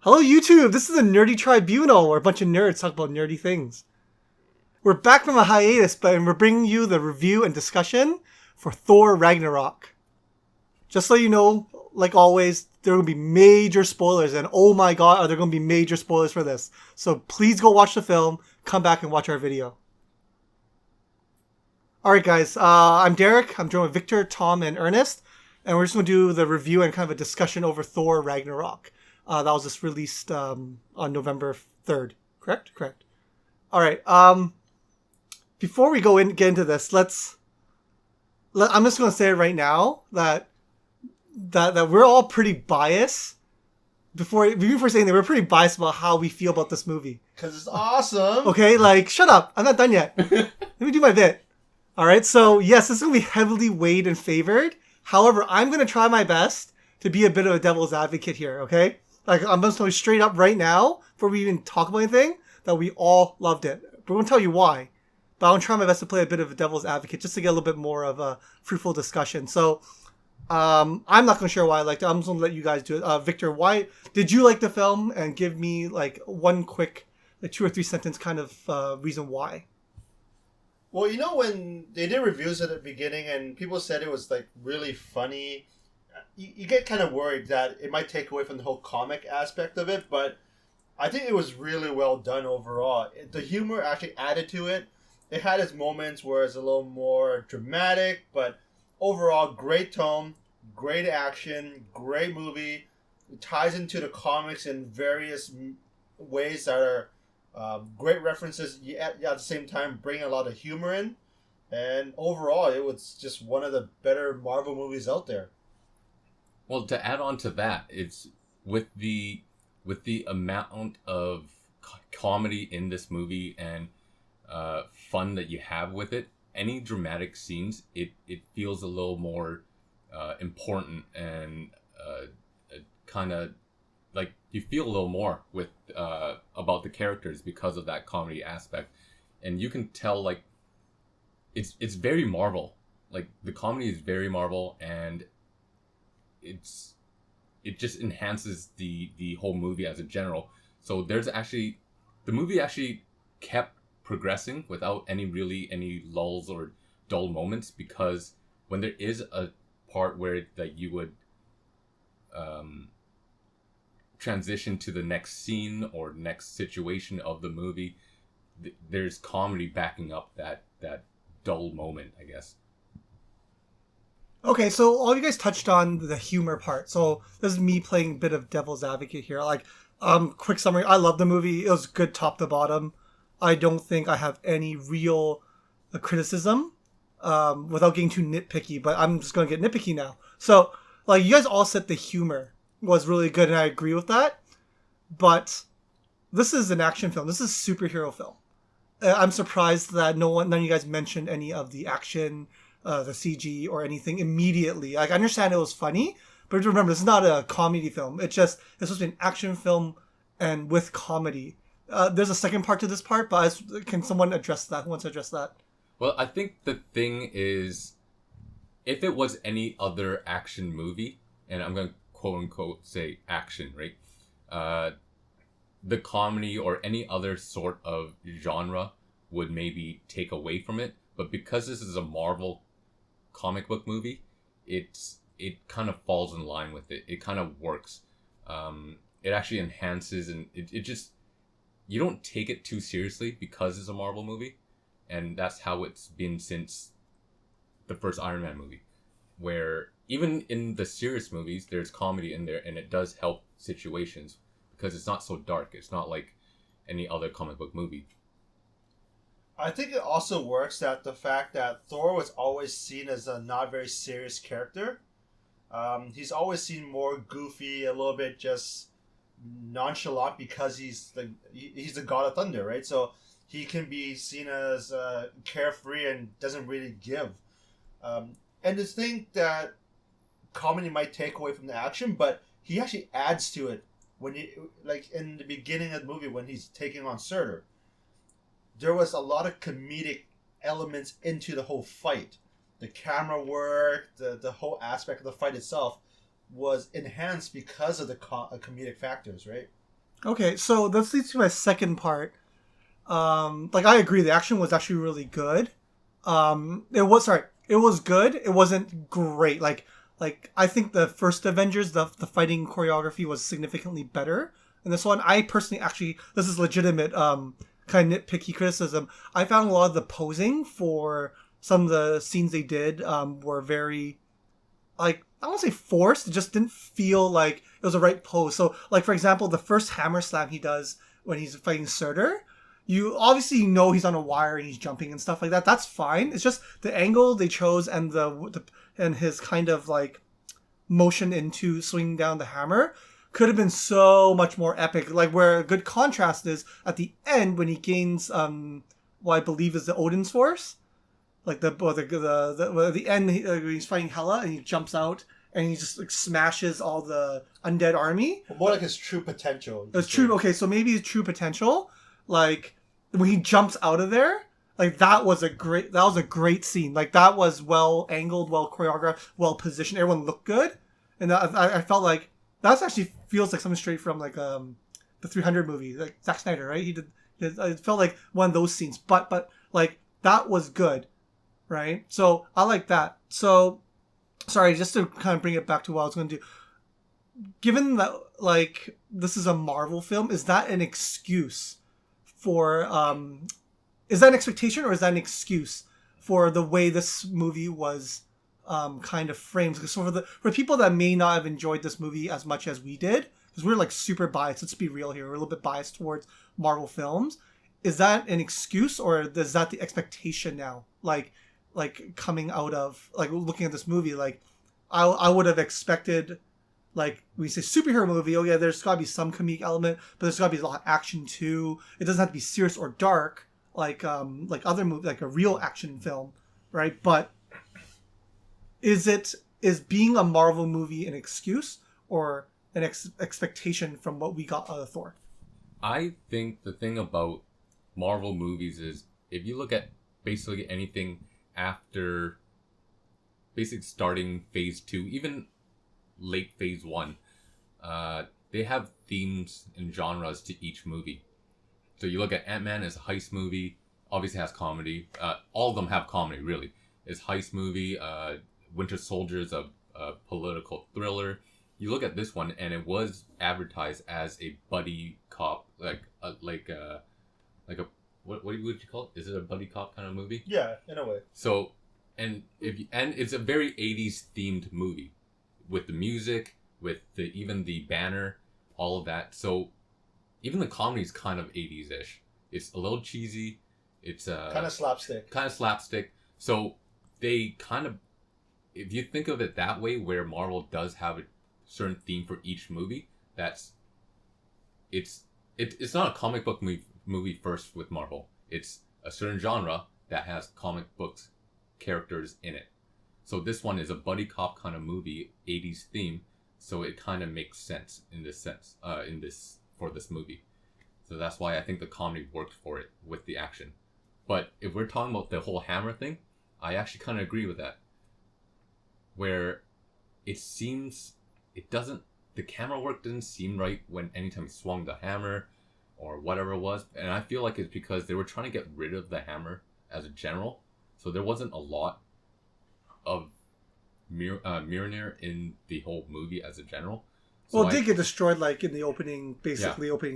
Hello, YouTube. This is a nerdy tribunal where a bunch of nerds talk about nerdy things. We're back from a hiatus, but we're bringing you the review and discussion for Thor Ragnarok. Just so you know, like always, there are going to be major spoilers, and oh my god, are there going to be major spoilers for this. So please go watch the film, come back and watch our video. Alright guys, I'm Derek, I'm joined with Victor, Tom, and Ernest, and we're just going to do the review and kind of a discussion over Thor Ragnarok. That was just released on November 3rd, correct? Correct. Alright, before we get into this, I'm just going to say it right now that we're all pretty biased. Before saying that, we're pretty biased about how we feel about this movie. Because it's awesome. Okay, like, shut up. I'm not done yet. Let me do my bit. Alright, so yes, this is going to be heavily weighed and favored. However, I'm going to try my best to be a bit of a devil's advocate here, okay? Like, I'm just going to straight up right now, before we even talk about anything, that we all loved it. But we're going to tell you why. But I'm going to try my best to play a bit of a devil's advocate just to get a little bit more of a fruitful discussion. So, I'm not going to share why I liked it. I'm just going to let you guys do it. Victor, why did you like the film? And give me, like, one quick, like, 2 or 3 sentence kind of reason why. Well, you know, when they did reviews at the beginning and people said it was, like, really funny, you get kind of worried that it might take away from the whole comic aspect of it, but I think it was really well done overall. The humor actually added to it. It had its moments where it's a little more dramatic, but overall, great tone, great action, great movie. It ties into the comics in various ways that are great references, at the same time bring a lot of humor in. And overall, it was just one of the better Marvel movies out there. Well, to add on to that, it's with the amount of comedy in this movie and fun that you have with it, any dramatic scenes, it feels a little more important and kind of like you feel a little more with about the characters because of that comedy aspect, and you can tell like it's very Marvel. Like the comedy is very Marvel, and it just enhances the whole movie as a general. So the movie actually kept progressing without any lulls or dull moments, because when there is a part where that you would transition to the next scene or next situation of the movie, there's comedy backing up that dull moment, I guess. Okay, so all you guys touched on the humor part. So this is me playing a bit of devil's advocate here. Like, quick summary. I love the movie. It was good top to bottom. I don't think I have any real criticism without getting too nitpicky, but I'm just going to get nitpicky now. So, like, you guys all said the humor was really good, and I agree with that. But this is an action film. This is a superhero film. I'm surprised that none of you guys mentioned any of the action, the CG, or anything immediately. Like, I understand it was funny, but remember, this is not a comedy film. It's supposed to be an action film and with comedy. There's a second part to this part, but can someone address that? Who wants to address that? Well, I think the thing is, if it was any other action movie, and I'm going to quote unquote say action, right? The comedy or any other sort of genre would maybe take away from it. But because this is a Marvel comic book movie, it kind of falls in line with it. It kind of works. It actually enhances, and it just, you don't take it too seriously because it's a Marvel movie. And that's how it's been since the first Iron Man movie, where even in the serious movies, there's comedy in there, and it does help situations because it's not so dark. It's not like any other comic book movie. I think it also works that the fact that Thor was always seen as a not very serious character. He's always seen more goofy, a little bit just nonchalant because he's the god of thunder, right? So he can be seen as carefree and doesn't really give. And to think that comedy might take away from the action, but he actually adds to it when like in the beginning of the movie when he's taking on Surtur. There was a lot of comedic elements into the whole fight. The camera work, the whole aspect of the fight itself was enhanced because of the comedic factors, right? Okay, so this leads to my second part. Like I agree, the action was actually really good. It was good. It wasn't great. Like I think the first Avengers, the fighting choreography was significantly better. And this one, I personally actually, this is legitimate, kind of nitpicky criticism. I found a lot of the posing for some of the scenes they did were very, like, I don't want to say forced. It just didn't feel like it was the right pose. So, like, for example, the first hammer slam he does when he's fighting Surtur, you obviously know he's on a wire and he's jumping and stuff like that. That's fine. It's just the angle they chose and and his kind of like motion into swinging down the hammer could have been so much more epic. Like where a good contrast is at the end when he gains what I believe is the Odin's force. Like the end he's fighting Hela and he jumps out and he just like smashes all the undead army. More like his true potential. It's true. Okay, so maybe his true potential, like when he jumps out of there, like that was a great scene. Like that was well angled, well choreographed, well positioned. Everyone looked good, and I felt like that actually feels like something straight from like the 300 movie, like Zack Snyder, right? He did. It felt like one of those scenes, but like that was good, right? So I like that. So sorry, just to kind of bring it back to what I was going to do. Given that like this is a Marvel film, is that an excuse for is that an expectation or is that an excuse for the way this movie was kind of framed? So for people that may not have enjoyed this movie as much as we did, because we're like super biased, let's be real here, we're a little bit biased towards Marvel films. Is that an excuse or is that the expectation now? Like coming out of like looking at this movie, like I would have expected, like we say superhero movie, oh yeah, there's got to be some comedic element, but there's got to be a lot of action too. It doesn't have to be serious or dark like other movies, like a real action film, right? But is being a Marvel movie an excuse or an expectation from what we got out of Thor? I think the thing about Marvel movies is if you look at basically anything after basically starting phase 2, even late phase 1, they have themes and genres to each movie. So you look at Ant-Man as a heist movie, obviously has comedy. All of them have comedy, really. It's heist movie. Winter Soldier is a political thriller. You look at this one, and it was advertised as a buddy cop, what would you call it? Is it a buddy cop kind of movie? Yeah, in a way. So, and it's a very 80s themed movie, with the music, with even the banner, all of that. So, even the comedy is kind of 80s-ish. It's a little cheesy. It's kind of slapstick. So they kind of, if you think of it that way, where Marvel does have a certain theme for each movie, it's not a comic book movie first with Marvel. It's a certain genre that has comic books characters in it. So this one is a buddy cop kind of movie, 80s theme. So it kind of makes sense in this sense, for this movie. So that's why I think the comedy worked for it with the action. But if we're talking about the whole hammer thing, I actually kind of agree with that. Where it seems, the camera work didn't seem right when anytime he swung the hammer or whatever it was. And I feel like it's because they were trying to get rid of the hammer as a general. So there wasn't a lot of Mjolnir in the whole movie as a general. So well, it did get destroyed like in the opening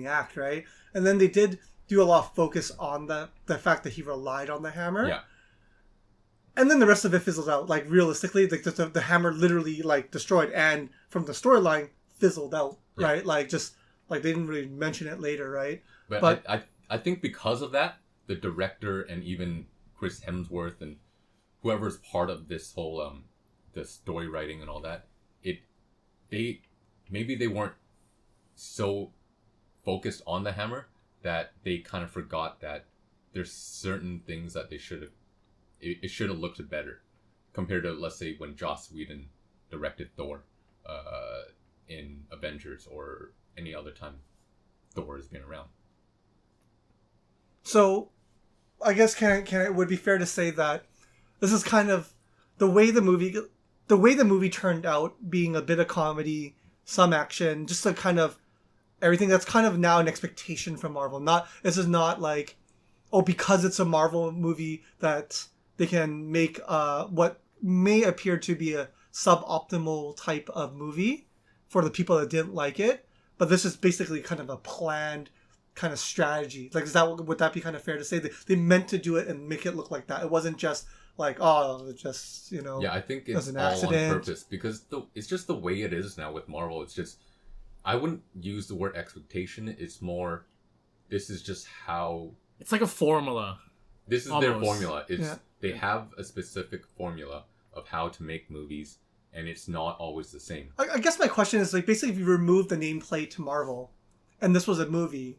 act, right? And then they did do a lot of focus on the fact that he relied on the hammer. Yeah. And then the rest of it fizzles out. Like realistically, the hammer literally like destroyed, and from the storyline fizzled out, right? Like just like they didn't really mention it later, right? But I think because of that, the director and even Chris Hemsworth and whoever's part of this whole the story writing and all that, maybe they weren't so focused on the hammer that they kind of forgot that there's certain things that they should have. It should have looked better compared to, let's say, when Joss Whedon directed Thor in Avengers or any other time Thor has been around. So, I guess it would be fair to say that this is kind of the way the movie turned out, being a bit of comedy, some action, just to kind of everything. That's kind of now an expectation from Marvel. This is not like, oh, because it's a Marvel movie that they can make what may appear to be a suboptimal type of movie for the people that didn't like it. But this is basically kind of a planned kind of strategy. Like, would that be kind of fair to say? They meant to do it and make it look like that. It wasn't just like, oh, it's just, Yeah, I think it's an all accident. on purpose because it's just the way it is now with Marvel. It's just, I wouldn't use the word expectation. It's more, this is just how... It's like a formula. This is almost their formula. They have a specific formula of how to make movies, and it's not always the same. I guess my question is, like, basically, if you remove the nameplate to Marvel, and this was a movie,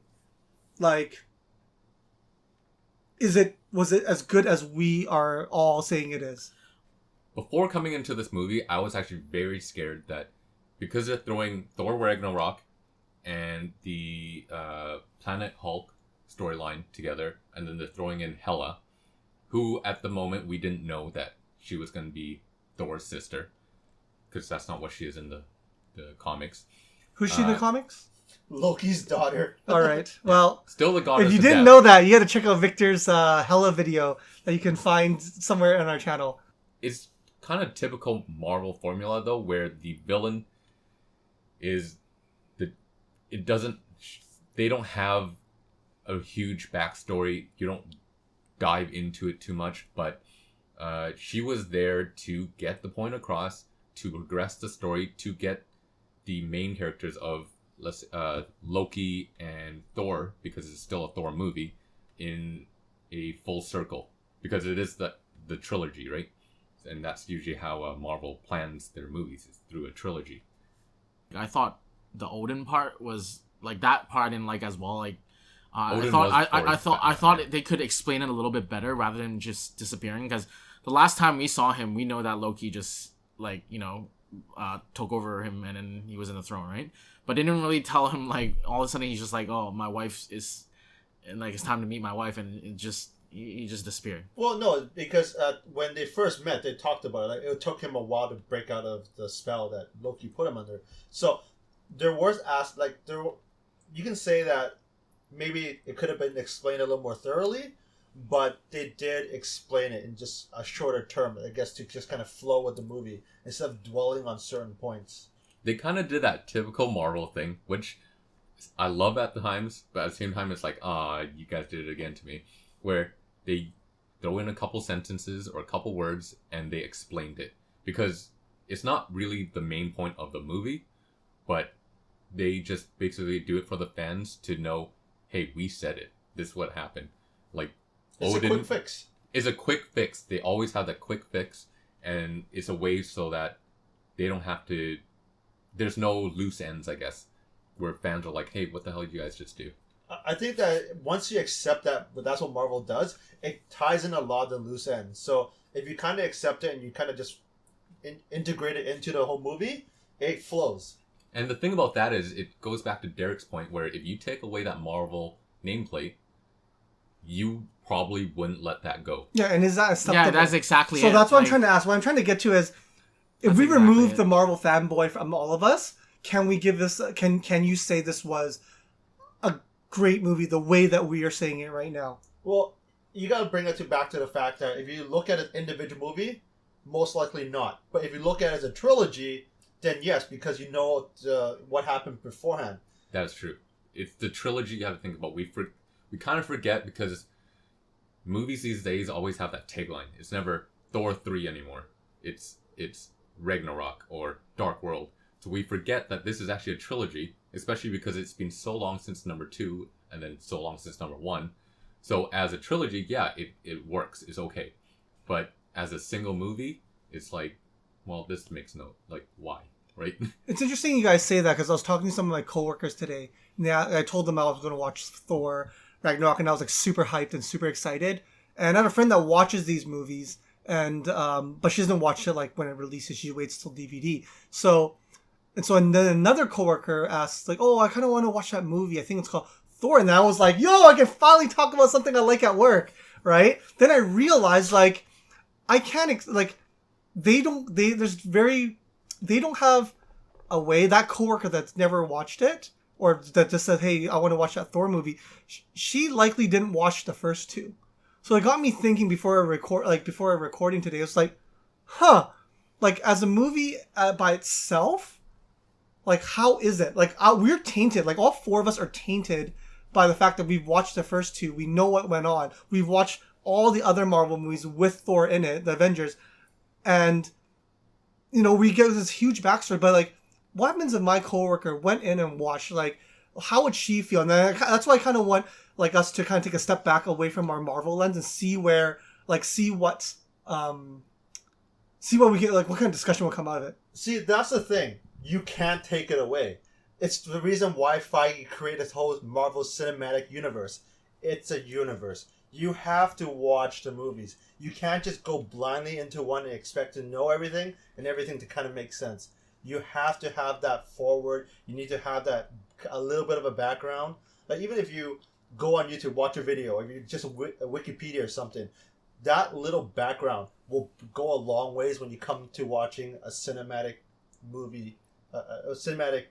like, was it as good as we are all saying it is? Before coming into this movie, I was actually very scared that because they're throwing Thor Ragnarok and the Planet Hulk storyline together, and then they're throwing in Hela, who at the moment we didn't know that she was going to be Thor's sister, because that's not what she is in the comics. Who's she in the comics? Loki's daughter. All right. Well, still the goddess. If you of didn't death. know that, you had to check out Victor's Hela video that you can find somewhere on our channel. It's kind of typical Marvel formula though, where the villain is they don't have a huge backstory. You don't dive into it too much, but she was there to get the point across, to progress the story, to get the main characters of Loki and Thor, because it's still a Thor movie, in a full circle, because it is the trilogy, right? And that's usually how Marvel plans their movies, is through a trilogy. I thought the Odin part was like that part I didn't like as well. Like I thought they could explain it a little bit better rather than just disappearing, because the last time we saw him, we know that Loki just took over him and then he was in the throne, right? But they didn't really tell him, like, all of a sudden he's just like, oh, my wife is, and like it's time to meet my wife, and he just disappeared. Well, no, because when they first met, they talked about it. Like, it took him a while to break out of the spell that Loki put him under. So there was you can say that maybe it could have been explained a little more thoroughly, but they did explain it in just a shorter term, I guess, to just kind of flow with the movie instead of dwelling on certain points. They kind of did that typical Marvel thing, which I love at the times, but at the same time, it's like, you guys did it again to me, where they throw in a couple sentences or a couple words and they explained it, because it's not really the main point of the movie, but they just basically do it for the fans to know, hey, we said it. This is what happened. Like, It's Odin a quick fix. It's a quick fix. They always have that quick fix, and it's a way so that they don't have to... There's no loose ends, I guess, where fans are like, hey, what the hell did you guys just do? I think that once you accept that, but that's what Marvel does, it ties in a lot of the loose ends. So if you kind of accept it and you kind of just integrate it into the whole movie, it flows. And the thing about that is, it goes back to Derek's point, where if you take away that Marvel nameplate, you probably wouldn't let that go. Yeah, and is that acceptable? Yeah, that's exactly it. So that's what I'm trying to ask. What I'm trying to get to is, if we remove the Marvel fanboy from all of us, can we give this? Can you say this was a great movie the way that we are saying it right now? Well, you got to bring it back to the fact that if you look at an individual movie, most likely not. But if you look at it as a trilogy, then yes, because you know what happened beforehand. That's true. It's the trilogy you have to think about. We kind of forget, because movies these days always have that tagline. It's never Thor 3 anymore. It's Ragnarok or Dark World. So we forget that this is actually a trilogy, especially because it's been so long since number 2 and then so long since number 1. So as a trilogy, yeah, it works. It's okay. But as a single movie, it's like, well, this makes no... Like, why? Right? It's interesting you guys say that, because I was talking to some of my coworkers today. And I told them I was going to watch Thor Ragnarok, and I was like super hyped and super excited. And I have a friend that watches these movies, and but she doesn't watch it like when it releases. She waits till DVD. And then another coworker asked, like, "Oh, I kind of want to watch that movie. I think it's called Thor." And I was like, "Yo, I can finally talk about something I like at work, right?" Then I realized, like, I can't they don't have a way. That coworker that's never watched it or that just said, "Hey, I want to watch that Thor movie," she likely didn't watch the first two. So it got me thinking before a recording today. It's like, huh, like as a movie by itself, like how is it? Like we're tainted. Like all four of us are tainted by the fact that we've watched the first two. We know what went on. We've watched all the other Marvel movies with Thor in it, the Avengers, and we get this huge backstory. But like, what happens if my coworker went in and watched? Like, how would she feel? And that's why I kind of want like us to kind of take a step back away from our Marvel lens and see what we get, like what kind of discussion will come out of it. See, that's the thing. You can't take it away. It's the reason why Feige created this whole Marvel Cinematic Universe. It's a universe. You have to watch the movies. You can't just go blindly into one and expect to know everything and everything to kind of make sense. You have to have that forward. You need to have that a little bit of a background. Like even if you go on YouTube, watch a video, or you just Wikipedia or something, that little background will go a long ways when you come to watching a cinematic movie, a cinematic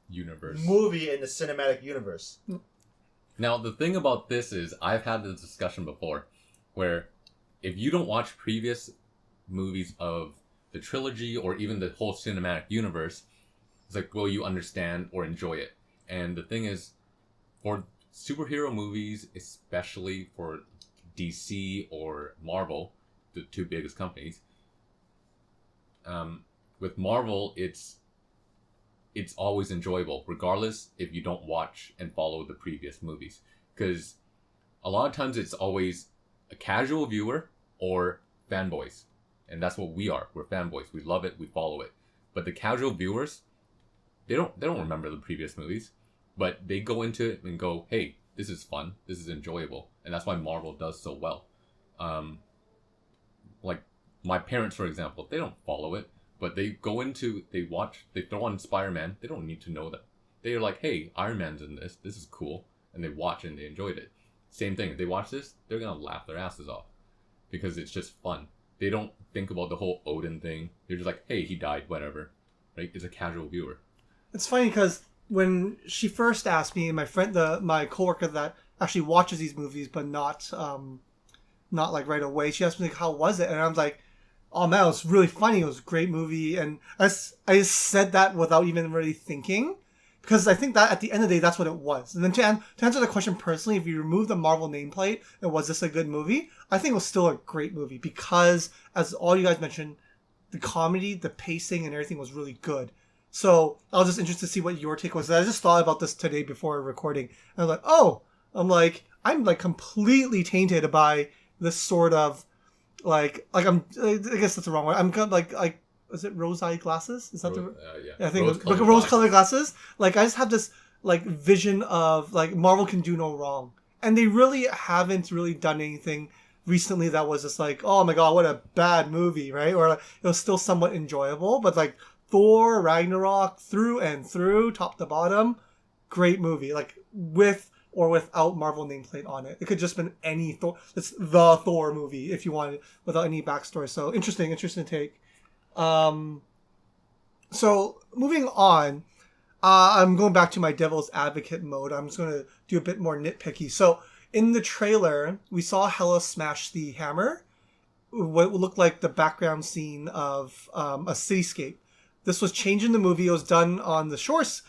universe movie in the cinematic universe. Now, the thing about this is, I've had this discussion before, where if you don't watch previous movies of the trilogy or even the whole cinematic universe, it's like, will you understand or enjoy it? And the thing is, for superhero movies, especially for DC or Marvel, the two biggest companies, with Marvel, it's always enjoyable, regardless if you don't watch and follow the previous movies. Because a lot of times it's always a casual viewer or fanboys. And that's what we are. We're fanboys. We love it. We follow it. But the casual viewers, they don't remember the previous movies. But they go into it and go, hey, this is fun. This is enjoyable. And that's why Marvel does so well. Like my parents, for example, they don't follow it. But they go into, they throw on Spider-Man. They don't need to know that. They're like, hey, Iron Man's in this. This is cool. And they watch it and they enjoyed it. Same thing. If they watch this, they're going to laugh their asses off. Because it's just fun. They don't think about the whole Odin thing. They're just like, hey, he died, whatever. Right? It's a casual viewer. It's funny because when she first asked me, my coworker that actually watches these movies, but not like right away, she asked me like, how was it? And I was like, oh man, it was really funny. It was a great movie. And I just said that without even really thinking. Because I think that at the end of the day, that's what it was. And then to answer the question personally, if you remove the Marvel nameplate, and was this a good movie? I think it was still a great movie. Because, as all you guys mentioned, the comedy, the pacing, and everything was really good. So I was just interested to see what your take was. I just thought about this today before recording. And I was like, I'm completely tainted by this sort of I guess that's the wrong word. I'm kind of like, is it rose-eye glasses? Is that yeah. I think rose-colored glasses. Like I just have this like vision of like Marvel can do no wrong, and they really haven't really done anything recently that was just like, oh my god, what a bad movie, right? Or it was still somewhat enjoyable, but like Thor Ragnarok through and through, top to bottom, great movie. Like with or without Marvel nameplate on it. It could just been any Thor. It's the Thor movie if you wanted, without any backstory. So interesting take. So moving on, I'm going back to my devil's advocate mode. I'm just going to do a bit more nitpicky. So in the trailer, we saw Hela smash the hammer, what looked like the background scene of a cityscape. This was changed in the movie. It was done on the shores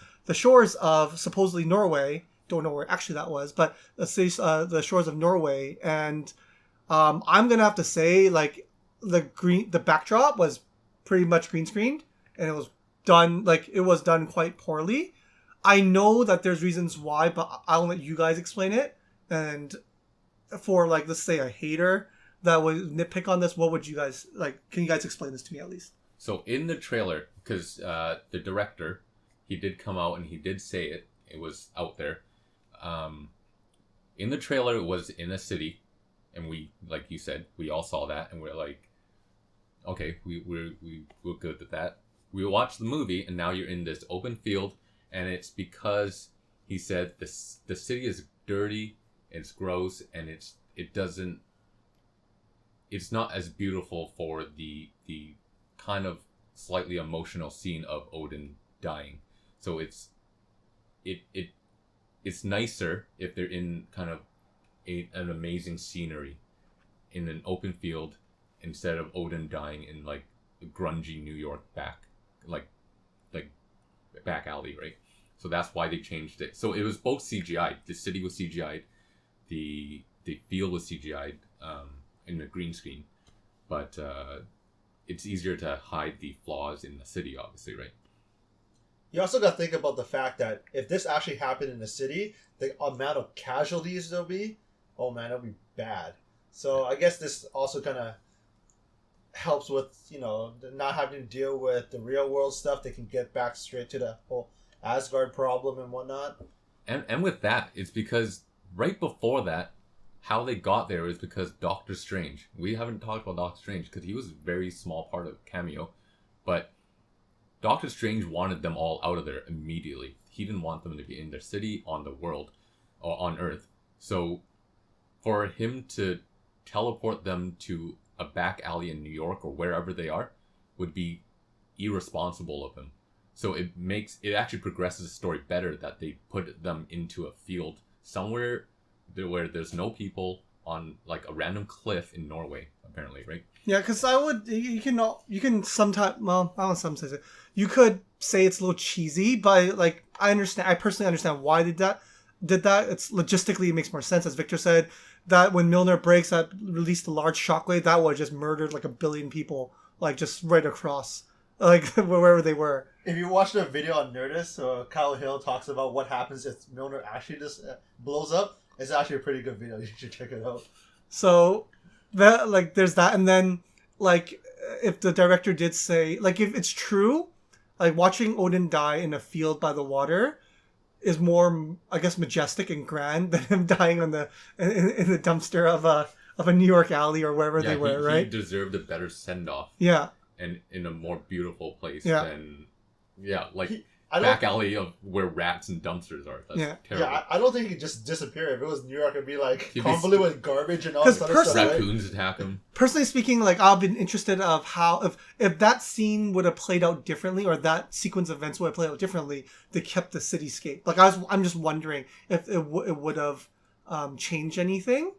of supposedly Norway. Don't know where actually that was, but the shores of Norway. And I'm gonna have to say, like, the backdrop was pretty much green screened, and it was done quite poorly. I know that there's reasons why, but I'll let you guys explain it. And for like, let's say a hater that would nitpick on this, what would you guys like? Can you guys explain this to me at least? So in the trailer, because the director, he did come out and he did say it. It was out there. In the trailer, it was in a city, and we, like you said, we all saw that, and we're like, okay, we're good with that. We watched the movie, and now you're in this open field, and it's because he said the city is dirty, it's gross, and it's not as beautiful for the kind of slightly emotional scene of Odin dying. So it's it's nicer if they're in kind of an amazing scenery in an open field instead of Odin dying in like grungy New York like back alley, right? So that's why they changed it. So it was both CGI. The city was CGI'd, the field was CGI'd in the green screen, but it's easier to hide the flaws in the city, obviously, right? You also got to think about the fact that if this actually happened in the city, the amount of casualties there'll be, oh man, it'll be bad. So I guess this also kind of helps with, not having to deal with the real world stuff. They can get back straight to the whole Asgard problem and whatnot. And with that, it's because right before that, how they got there is because Doctor Strange. We haven't talked about Doctor Strange because he was a very small part of cameo, but Doctor Strange wanted them all out of there immediately. He didn't want them to be in their city, on the world, or on Earth. So for him to teleport them to a back alley in New York or wherever they are would be irresponsible of him. So it actually progresses the story better that they put them into a field somewhere where there's no people on like a random cliff in Norway, apparently, right? Yeah, because you can sometimes, well, I don't sometimes say it. You could say it's a little cheesy, but like I personally understand why they did that. It's logistically, it makes more sense. As Victor said, that when Mjolnir breaks, that released a large shockwave that would just murdered like 1 billion people, like just right across, like wherever they were. If you watch the video on Nerdist, Kyle Hill talks about what happens if Mjolnir actually just blows up. It's actually a pretty good video. You should check it out. So that like there's that, and then like if the director did say like if it's true, like watching Odin die in a field by the water is more, I guess, majestic and grand than him dying in the dumpster of a New York alley or wherever they were. Right? He deserved a better send off. Yeah. And in a more beautiful place than back alley of where rats and dumpsters are. That's terrible. Yeah, I don't think he'd just disappear. If it was New York, it'd be like convoluted with garbage and all this other stuff. Raccoons attack him. Personally speaking, like I've been interested of how if that scene would have played out differently, or that sequence of events would have played out differently, they kept the cityscape. Like I'm just wondering if it would have changed anything,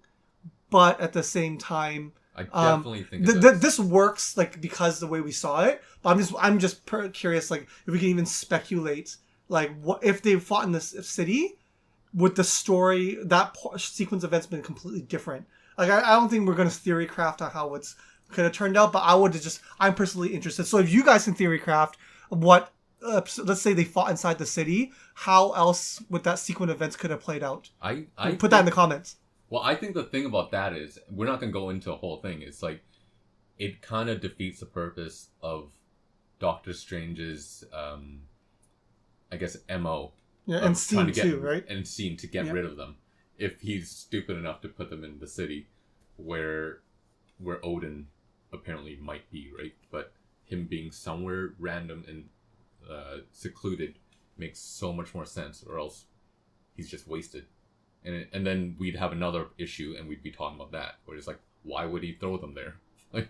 but at the same time. I definitely think this works like because the way we saw it. But I'm just curious, like if we can even speculate, like what if they fought in this city, would the story that sequence of events been completely different? Like I don't think we're going to theory craft on how it's could have turned out, but I'm personally interested. So if you guys can theory craft what, let's say they fought inside the city, how else would that sequence of events could have played out? I put that in the comments. Well, I think the thing about that is, we're not going to go into a whole thing. It's like, it kind of defeats the purpose of Doctor Strange's, I guess, MO. Yeah, and scene too, right? And scene to get rid of them. If he's stupid enough to put them in the city where Odin apparently might be, right? But him being somewhere random and secluded makes so much more sense, or else he's just wasted. And then we'd have another issue, and we'd be talking about that, where it's like, why would he throw them there? Like,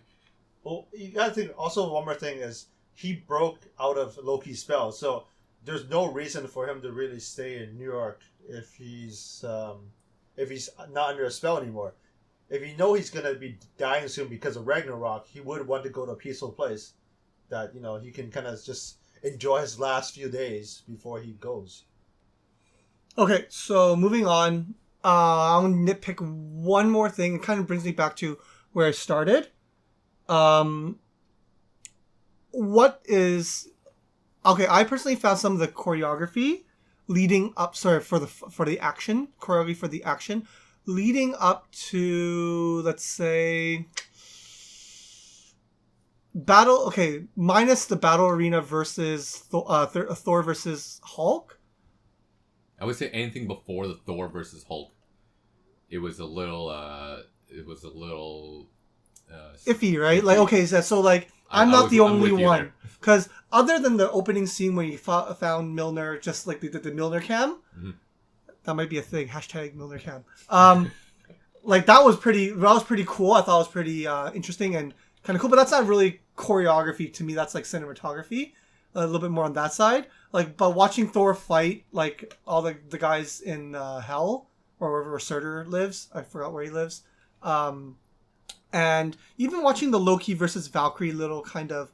well, you gotta think. Also, one more thing is he broke out of Loki's spell, so there's no reason for him to really stay in New York if he's not under a spell anymore. If you know he's gonna be dying soon because of Ragnarok, he would want to go to a peaceful place that he can kind of just enjoy his last few days before he goes. Okay, so moving on, I'll nitpick one more thing. It kind of brings me back to where I started. I personally found some of the choreography leading up. Sorry, for the action choreography for the action leading up to, let's say, battle. Okay, minus the battle arena versus Thor versus Hulk. I would say anything before the Thor versus Hulk, it was a little iffy, right? Iffy. Like, okay, so like I'm not the only one, because other than the opening scene when you found Mjolnir, just like they did the Mjolnir cam, that might be a thing. Hashtag Mjolnir cam. Like that was pretty cool. I thought it was pretty interesting and kind of cool, but that's not really choreography to me. That's like cinematography. a little bit more on that side. Like, but watching Thor fight like all the guys in Hell or wherever Surtur lives, I forgot where he lives, and even watching the Loki versus Valkyrie little kind of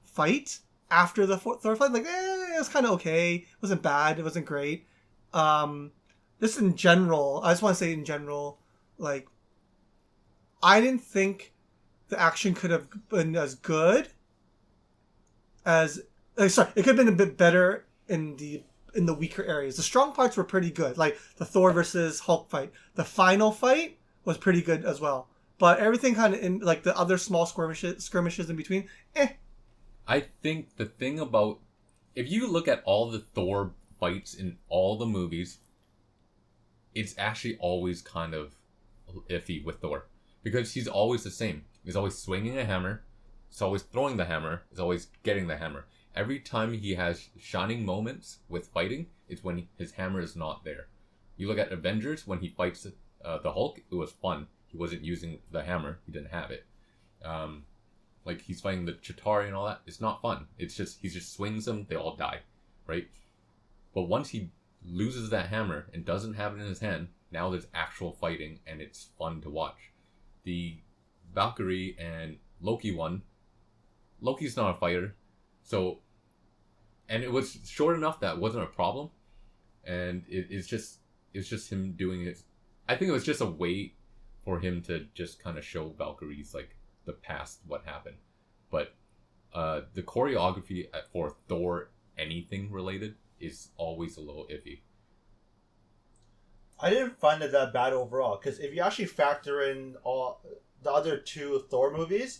fight after the Thor fight, like it was kind of okay. It wasn't bad. It wasn't great. Just in general, I just want to say in general, like I didn't think the action could have been as good as sorry, it could have been a bit better in the weaker areas. The strong parts were pretty good, like the Thor versus Hulk fight. The final fight was pretty good as well, but everything kind of in like the other small skirmishes in between, I think the thing about, if you look at all the Thor fights in all the movies, it's actually always kind of iffy with Thor. Because he's always the same. He's always swinging a hammer. He's always throwing the hammer. He's always getting the hammer. Every time he has shining moments with fighting, it's when his hammer is not there. You look at Avengers, when he fights the Hulk, it was fun. He wasn't using the hammer. He didn't have it. Like he's fighting the Chitauri and all that. It's not fun. It's just, he just swings them, they all die. Right? But once he loses that hammer and doesn't have it in his hand, now there's actual fighting and it's fun to watch. The Valkyrie and Loki one, Loki's not a fighter, so, and it was short enough that wasn't a problem, and it's just him doing it. I think it was just a way for him to just kind of show Valkyrie's like the past, what happened. But the choreography for Thor anything related is always a little iffy. I didn't find it that bad overall, because if you actually factor in all the other two Thor movies,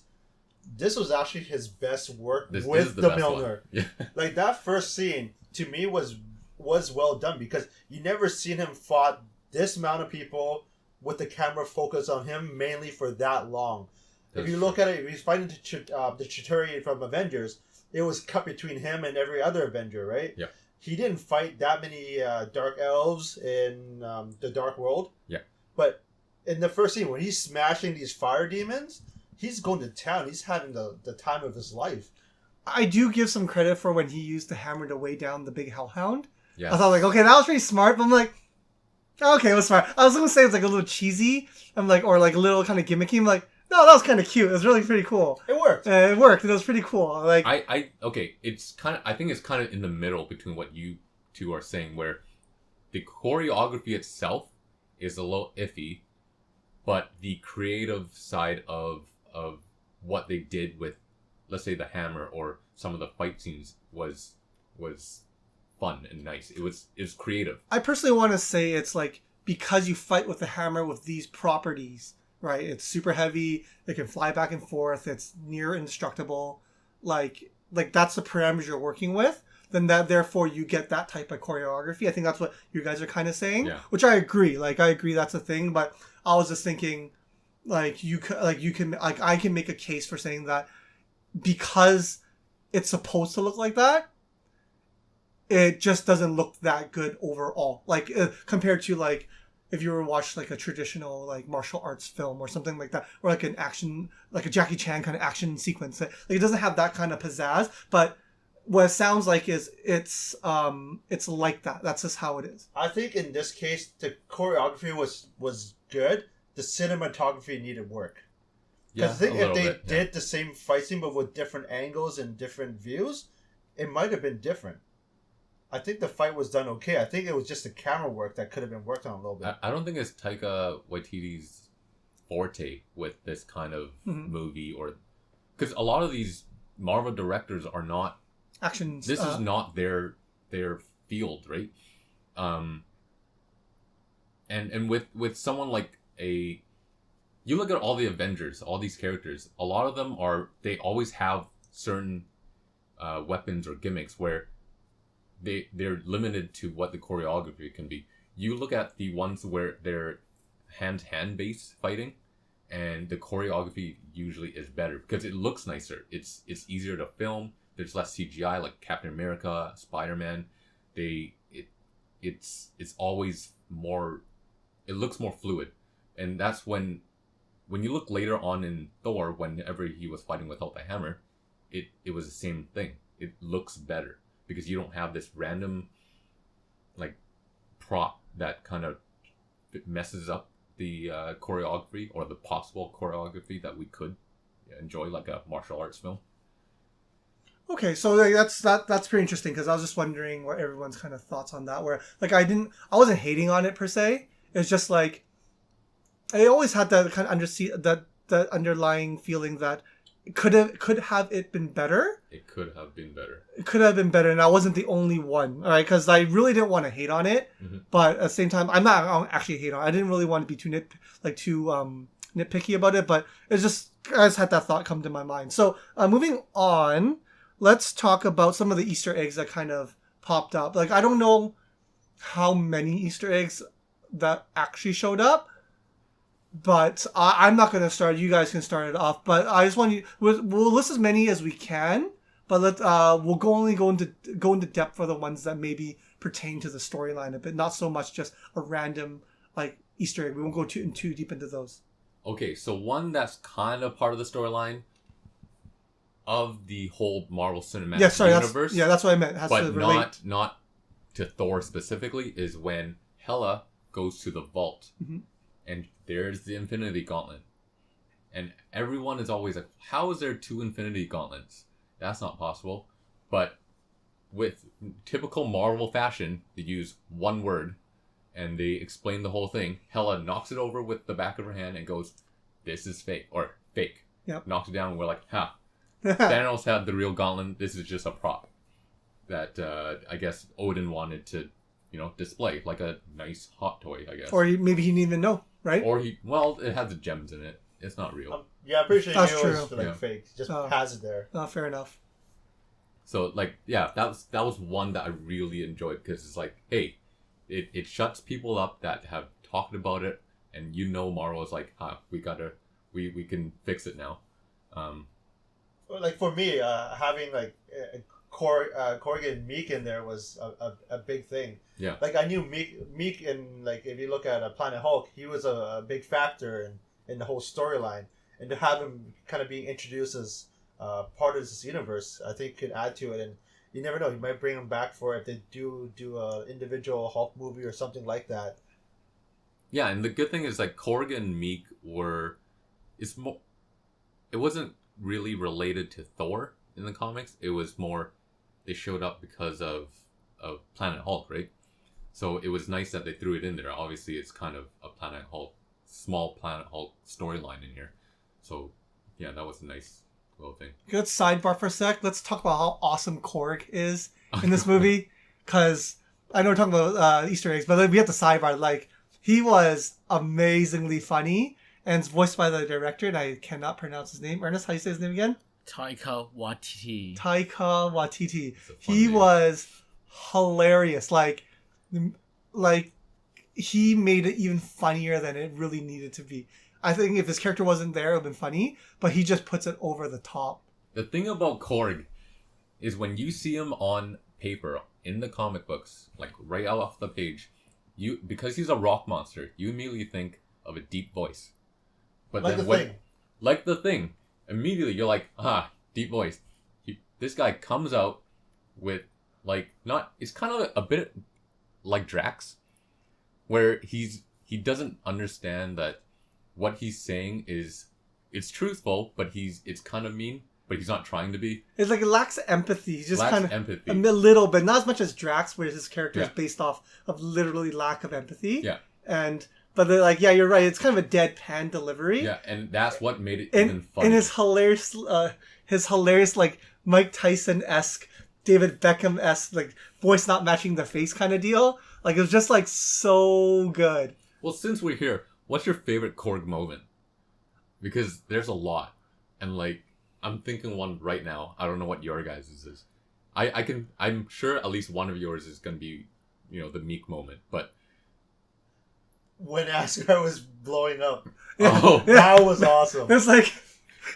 this was actually his best work with the Mjolnir. Yeah. Like that first scene to me was well done, because you never seen him fought this amount of people with the camera focused on him mainly for that long. If you look at it, if he's fighting the Chitauri from Avengers, it was cut between him and every other Avenger, right? Yeah. He didn't fight that many dark elves in the Dark World. Yeah. But in the first scene, when he's smashing these fire demons, he's going to town. He's having the time of his life. I do give some credit for when he used the hammer to weigh down the big hellhound. Yeah. I thought, like, okay, that was pretty smart, but I'm like, okay, it was smart. I was going to say it's like a little cheesy, I'm like, or like a little kind of gimmicky. I'm like, no, that was kind of cute. It was really pretty cool. It worked. It worked. It was pretty cool. Like, okay, it's kind of, I think it's kind of in the middle between what you two are saying, where the choreography itself is a little iffy, but the creative side of what they did with, let's say, the hammer or some of the fight scenes was fun and nice. It was creative. I personally want to say it's like, because you fight with the hammer with these properties, right? It's super heavy. It can fly back and forth. It's near indestructible. Like that's the parameters you're working with. Then therefore you get that type of choreography. I think that's what you guys are kind of saying, yeah. Which I agree. Like, I agree that's a thing. But I was just thinking, I can make a case for saying that because it's supposed to look like that, it just doesn't look that good overall. Like, compared to like, if you were to watch like a traditional like martial arts film or something like that, or like an action, like a Jackie Chan kind of action sequence, like it doesn't have that kind of pizzazz. But what it sounds like is it's like that. That's just how it is. I think in this case the choreography was good. The cinematography needed work. Yeah, I think if they bit, did the same fight scene but with different angles and different views, it might have been different. I think the fight was done okay. I think it was just the camera work that could have been worked on a little bit. I don't think it's Taika Waititi's forte with this kind of movie, or because a lot of these Marvel directors are not actions. This is not their field, right? And with someone like you look at all the Avengers, all these characters, a lot of them they always have certain weapons or gimmicks where they're limited to what the choreography can be. You look at the ones where they're hand-to-hand based fighting, and the choreography usually is better because it looks nicer. It's easier to film. There's less CGI, like Captain America, Spider-Man. It's always more. It looks more fluid, and that's when you look later on in Thor, whenever he was fighting without the hammer, it was the same thing. it looks better because you don't have this random like prop that kind of messes up the choreography or the possible choreography that we could enjoy like a martial arts film. Okay, so like, that's pretty interesting because I was just wondering what everyone's kind of thoughts on that. Where like I wasn't hating on it per se. It's just like I always had that kind of that underlying feeling that it could have it been better. It could have been better. It could have been better, and I wasn't the only one. All right, because I really didn't want to hate on it, but at the same time, I'm not actually hate on it. I didn't really want to be too nitpicky about it, but it's just I just had that thought come to my mind. So moving on. Let's talk about some of the Easter eggs that kind of popped up. Like, I don't know how many Easter eggs that actually showed up, but I'm not going to start. You guys can start it off. But I just want you. We'll list as many as we can, but we'll go into depth for the ones that maybe pertain to the storyline a bit, not so much just a random like Easter egg. We won't go too deep into those. Okay, so one that's kind of part of the storyline of the whole Marvel Cinematic Universe. That's what I meant. It has but to relate. not to Thor specifically, is when Hela goes to the vault and there's the Infinity Gauntlet. And everyone is always like, how is there 2 Infinity Gauntlets? That's not possible. But with typical Marvel fashion, they use one word and they explain the whole thing. Hela knocks it over with the back of her hand and goes, this is fake. Or fake. Yep. Knocks it down and we're like, Thanos had the real gauntlet. This is just a prop that I guess Odin wanted to, display like a nice hot toy, I guess. Or maybe he didn't even know, right? Or it has the gems in it. It's not real. Yeah, I'm pretty sure That's he true. was like fake. Just has it there. Fair enough. So that was one that I really enjoyed because it's like, hey, it shuts people up that have talked about it, and Marvel is like, we can fix it now. Like for me, having like Korg and Meek in there was a big thing. Yeah. Like I knew Meek in like if you look at Planet Hulk, he was a big factor in the whole storyline, and to have him kind of being introduced as part of this universe, I think could add to it. And you never know, you might bring him back for if they do a individual Hulk movie or something like that. Yeah, and the good thing is like Korg and Meek it wasn't really related to Thor in the comics. It was more they showed up because of Planet Hulk, right? So it was nice that they threw it in there. Obviously, it's kind of a small Planet Hulk storyline in here. So yeah, that was a nice little thing. Good sidebar for a sec. Let's talk about how awesome Korg is in this movie. Because I know we're talking about Easter eggs, but we have to sidebar. Like, he was amazingly funny. And it's voiced by the director, and I cannot pronounce his name. Ernest, how do you say his name again? Taika Waititi. He was hilarious. Like he made it even funnier than it really needed to be. I think if his character wasn't there, it would have been funny, but he just puts it over the top. The thing about Korg is when you see him on paper in the comic books, like right out off the page, because he's a rock monster, you immediately think of a deep voice. But like then the thing, immediately you're like, deep voice. This guy comes out with it's kind of a bit like Drax, where he doesn't understand that what he's saying it's truthful, but it's kind of mean, but he's not trying to be. It's like it lacks empathy. He's just kind of empathy. A little bit, not as much as Drax, where his character is based off of literally lack of empathy. Yeah. But they're like, yeah, you're right. It's kind of a deadpan delivery. Yeah, and that's what made it even funny. And his hilarious like Mike Tyson-esque, David Beckham-esque, like voice not matching the face kind of deal. Like it was just like so good. Well, since we're here, what's your favorite Korg moment? Because there's a lot, and like I'm thinking one right now. I don't know what your guys' is. I'm sure at least one of yours is gonna be, the Meek moment, but. When Asgard was blowing up. Oh, that was awesome. It's like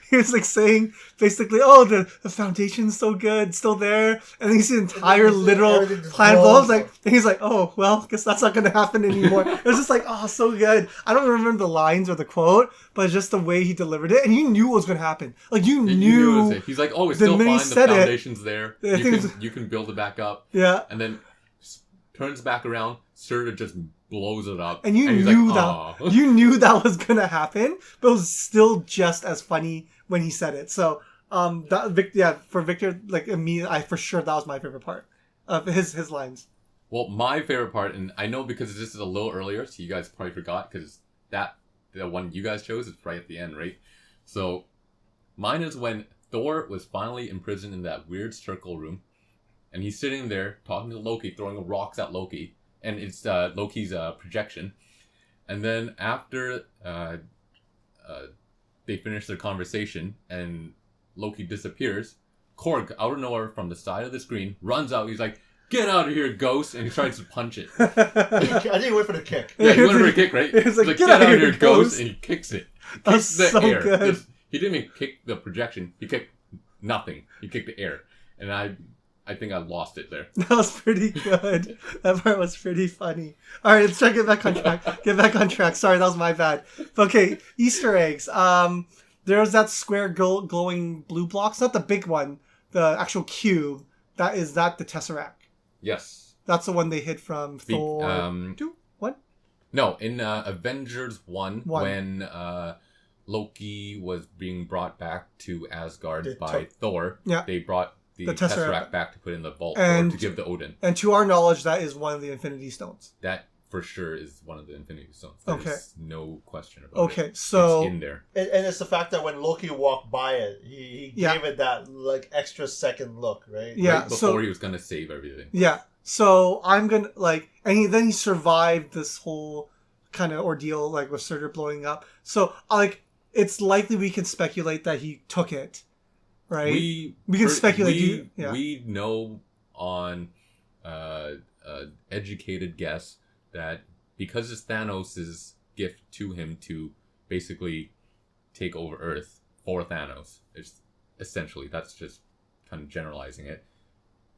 he was like saying basically, oh, the foundation's so good, still there, and then you see the entire literal planet blows. Like, and he's like, oh, well, guess that's not gonna happen anymore. It was just like, oh, so good. I don't remember the lines or the quote, but just the way he delivered it, and you knew what was gonna happen. Like you knew. He's like, oh, it's still fine. The foundation's there. You can build it back up. Yeah. And then turns back around. Skurge just blows it up, and you knew that was gonna happen, but it was still just as funny when he said it. So, for Victor, like me, for sure that was my favorite part of his lines. Well, my favorite part, and I know because this is a little earlier, so you guys probably forgot because the one you guys chose is right at the end, right? So, mine is when Thor was finally imprisoned in that weird circle room, and he's sitting there talking to Loki, throwing rocks at Loki. And it's Loki's projection. And then after they finish their conversation and Loki disappears, Korg, out of nowhere from the side of the screen, runs out. He's like, get out of here, ghost! And he tries to punch it. I didn't wait for the kick. Yeah, he went for a kick, right? He's like, get out of here, ghost! And he kicks it. That's the so air. good. He didn't even kick the projection. He kicked nothing. He kicked the air. And I think I lost it there. That was pretty good. That part was pretty funny. All right, let's try to get back on track. Get back on track. Sorry, that was my bad. Okay, Easter eggs. There's that square glowing blue block. It's not the big one, the actual cube. That the Tesseract. Yes. That's the one they hid from Thor 2? 1? No, in Avengers 1, when Loki was being brought back to Asgard by Thor, they brought the Tesseract back to put in the vault or to give to Odin. And to our knowledge, that is one of the Infinity Stones. That for sure is one of the Infinity Stones. There's no question about it. Okay, so it's in there. And it's the fact that when Loki walked by it, he gave it that like extra second look, right? Yeah. Right before he was gonna save everything. Yeah. So I'm gonna then he survived this whole kind of ordeal, like with Skurge blowing up. So it's likely we can speculate that he took it. Right, we can speculate. We know on educated guess that because it's Thanos' gift to him to basically take over Earth for Thanos, it's essentially, that's just kind of generalizing it.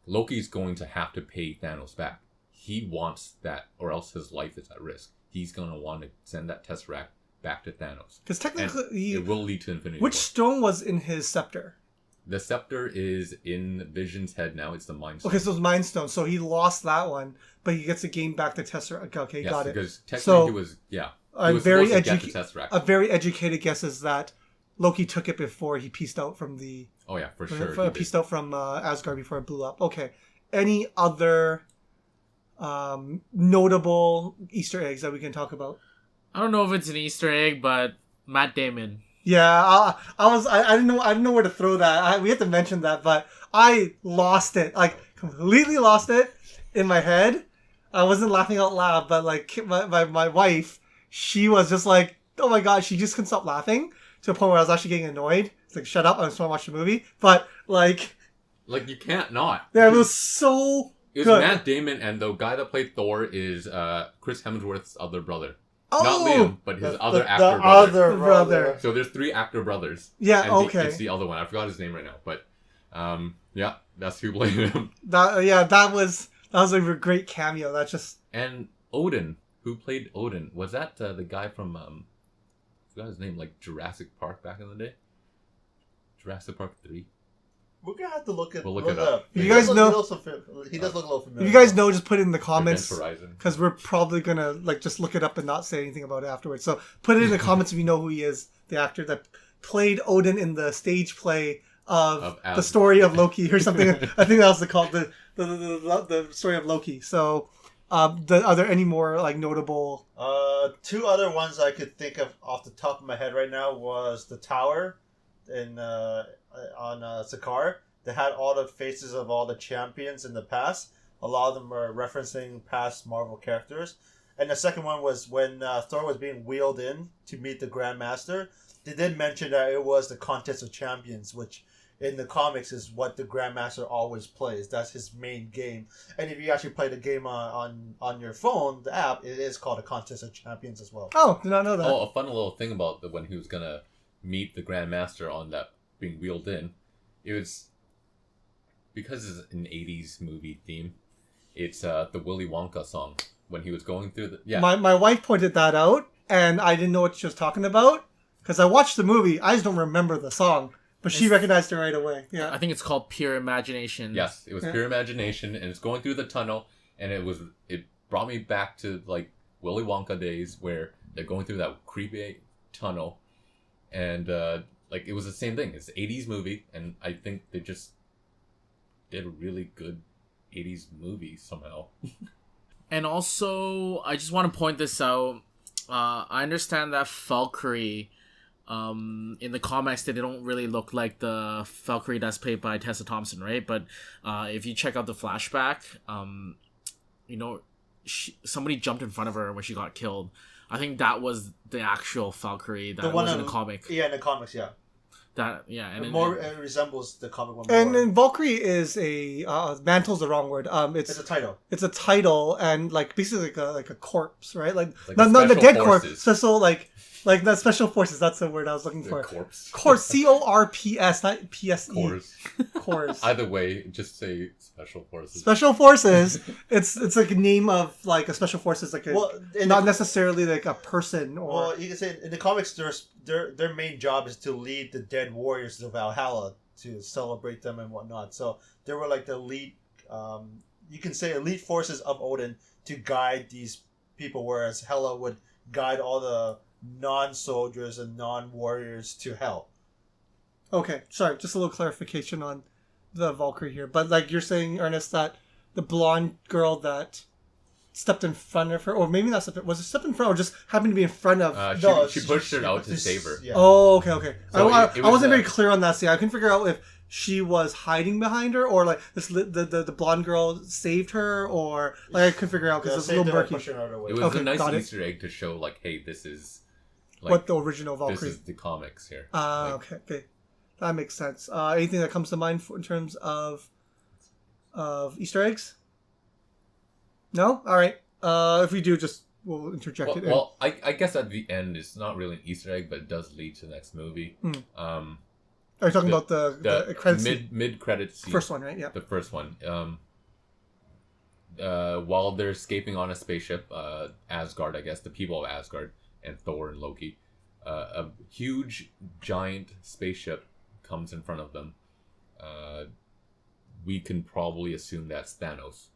Loki's going to have to pay Thanos back. He wants that, or else his life is at risk. He's going to want to send that Tesseract back to Thanos. Because technically, it will lead to Infinity Which War. stone was in his scepter? The scepter is in Vision's head now. It's the Mind Stone. Okay, so it's Mind Stone. So he lost that one, but he gets to gain back the Tesseract. Okay, yes, got it. Because technically he was a very educated guess is that Loki took it before he pieced out from the... Oh yeah, for sure. Pieced out from Asgard before it blew up. Okay. Any other notable Easter eggs that we can talk about? I don't know if it's an Easter egg, but Matt Damon. Yeah, I didn't know where to throw that. We had to mention that, but I lost it, completely lost it in my head. I wasn't laughing out loud, but my wife, she was just like, oh my god, she just couldn't stop laughing to the point where I was actually getting annoyed. It's like, shut up, I just want to watch the movie. But you can't not. Yeah, it was so good. It was Matt Damon, and the guy that played Thor is Chris Hemsworth's other brother. Oh, not Liam, but his other actor brother. Other brother. So there's 3 actor brothers. Yeah, and okay. It's the other one. I forgot his name right now, but yeah, that's who played him. That was a great cameo. That just and Odin, who played Odin, was that the guy from I forgot his name, like Jurassic Park back in the day? Jurassic Park 3. We're gonna have to look it up. You guys know he does look a little familiar. If you guys know, just put it in the comments Horizon, because we're probably gonna just look it up and not say anything about it afterwards. So put it in the comments if you know who he is, the actor that played Odin in the stage play of the story of Loki or something. I think that was called the story of Loki. So, are there any more notable? 2 other ones I could think of off the top of my head right now was the tower in on Sakaar. They had all the faces of all the champions in the past. A lot of them are referencing past Marvel characters. And the second one was when Thor was being wheeled in to meet the Grandmaster. They did mention that it was the Contest of Champions, which in the comics is what the Grandmaster always plays. That's his main game. And if you actually play the game on your phone, the app, it is called a Contest of Champions as well. Oh, did not know that. Oh, a fun little thing about when he was gonna meet the Grandmaster on that being wheeled in, it was because it's an 80s movie theme. It's the Willy Wonka song when he was going through the... Yeah. My wife pointed that out, and I didn't know what she was talking about, because I watched the movie. I just don't remember the song, but she recognized it right away. Yeah, I think it's called Pure Imagination. Yes, it was Pure Imagination, and it's going through the tunnel, and it brought me back to like Willy Wonka days where they're going through that creepy tunnel, and like it was the same thing. It's an 80s movie, and I think they just did a really good 80s movie somehow. And also, I just want to point this out. I understand that Valkyrie, in the comics, they don't really look like the Valkyrie that's played by Tessa Thompson, right? But if you check out the flashback, you know, somebody jumped in front of her when she got killed. I think that was the actual Valkyrie that was in the comic. Yeah, in the comics, yeah. It resembles the comic one more. And Valkyrie is a mantle's the wrong word. It's a title. It's a title, and like basically like a corpse, right? Like not the dead forces. corpse. Special like the special forces. That's the word I was looking for. Corpse. Corpse. CORPS, not PSE. Corps. Either way, just say special forces. Special forces. It's like a name of like a special forces, like not necessarily like a person or. Well, you can say in the comics, their main job is to lead the dead warriors to Valhalla to celebrate them and whatnot. So they were like the elite. You can say elite forces of Odin to guide these people, whereas Hela would guide all the non-soldiers and non-warriors to hell. Okay, sorry, just a little clarification on the Valkyrie here. But like you're saying, Ernest, that the blonde girl that stepped in front of her, or maybe not was it stepped in front, or just happened to be in front of... She pushed her out to save her. Yeah. Oh, okay. So I wasn't very clear on that scene. I couldn't figure out if she was hiding behind her, or like the blonde girl saved her, or like I couldn't figure out because it's a little murky. It was a nice Easter egg to show like, hey, this is like, what the original Valkyrie. This is the comics here. Okay, that makes sense. Anything that comes to mind in terms of Easter eggs? No, all right. If we do, we'll interject it. Well, I guess at the end it's not really an Easter egg, but it does lead to the next movie. Are you talking about the credit mid credit scene? First one, right? Yeah. The first one. While they're escaping on a spaceship, Asgard, I guess, the people of Asgard, and Thor and Loki, a huge, giant spaceship comes in front of them. We can probably assume that's Thanos,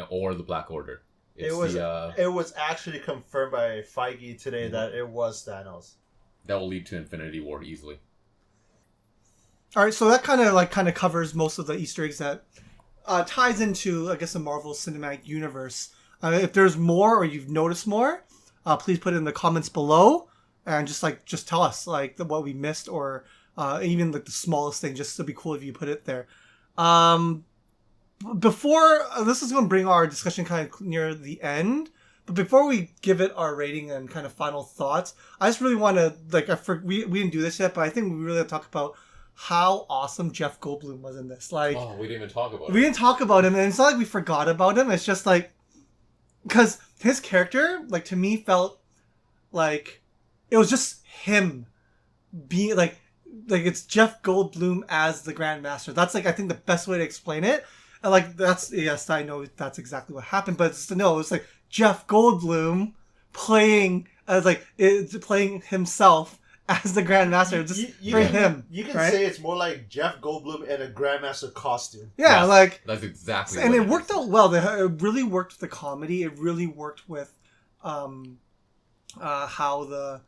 or the Black Order. It was actually confirmed by Feige today that it was Thanos. That will lead to Infinity War easily. All right, so that kind of covers most of the Easter eggs that ties into, I guess, the Marvel Cinematic Universe. If there's more or you've noticed more, please put it in the comments below, and just tell us what we missed, or even like the smallest thing. Just it'd be cool if you put it there. Before this is going to bring our discussion kind of near the end, but before we give it our rating and kind of final thoughts, I just really want to we didn't do this yet, but I think we really have to talk about how awesome Jeff Goldblum was in this. We didn't even talk about him. We didn't talk about him, and it's not like we forgot about him. It's just like, because his character, to me, felt like it was just him being like it's Jeff Goldblum as the Grandmaster. That's I think the best way to explain it. And that's, yes, I know that's exactly what happened, but it's like Jeff Goldblum playing playing himself as the Grandmaster, him. You can right? say it's more like Jeff Goldblum in a Grandmaster costume. Yeah, yes, that's exactly. And it worked out well. It really worked with the comedy. It really worked with how the